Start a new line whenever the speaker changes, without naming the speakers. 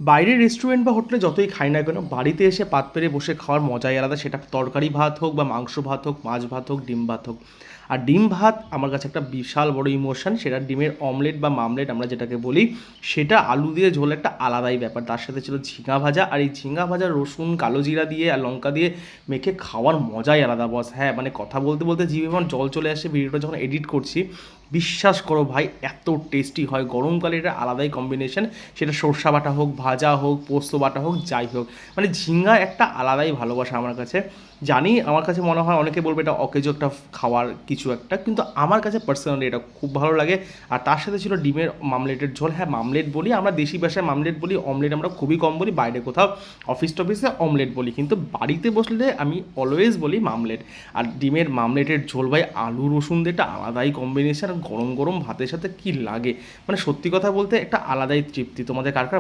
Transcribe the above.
বাইরের রেস্টুরেন্ট বা হোটেলে যতই খাই না কেন, বাড়িতে এসে পাত পেরে বসে খাওয়ার মজাই আলাদা। সেটা তরকারি ভাত হোক বা মাংস ভাত হোক, মাছ ভাত হোক, ডিম ভাত হোক। আর ডিম ভাত আমার কাছে একটা বিশাল বড় ইমোশন। সেটা ডিমের অমলেট বা মামলেট আমরা যেটাকে বলি, সেটা আলু দিয়ে ঝোল একটা আলাদাই ব্যাপার। তার সাথে ছিল ঝিঙা ভাজা, আর এই ঝিঙা ভাজা রসুন কালো জিরা দিয়ে আর লঙ্কা দিয়ে মেখে খাওয়ার মজাই আলাদা বস। হ্যাঁ, মানে কথা বলতে বলতে জিভে আমার জল চলে আসে ভিডিওটা যখন এডিট করছি। বিশ্বাস করো ভাই, এত টেস্টি হয়। গরমকালে এটা আলাদাই কম্বিনেশন। সেটা সর্ষা বাটা হোক, ভাজা হোক, পোস্ত বাটা হোক, যাই হোক, মানে ঝিঙ্গা একটা আলাদাই ভালোবাসা আমার কাছে। জানি আমার কাছে মনে হয় অনেকে বলবে এটা অকেজো একটা খাওয়ার কিছু একটা, কিন্তু আমার কাছে পার্সোনালি এটা খুব ভালো লাগে। আর তার সাথে ছিল ডিমের মামলেটের ঝোল। হ্যাঁ, মামলেট বলি আমরা, দেশি ভাষায় মামলেট বলি, অমলেট আমরা খুবই কম বলি। বাইরে কোথাও অফিস টফিসে অমলেট বলি, কিন্তু বাড়িতে বসলে আমি অলওয়েজ বলি মামলেট। আর ডিমের মামলেটের ঝোল ভাই, আলু রসুন দিয়ে একটা আলাদাই কম্বিনেশন। আর গরম গরম ভাতের সাথে কি লাগে, মানে সত্যি কথা বলতে একটা আলাদাই তৃপ্তি। তোমাদের কার কার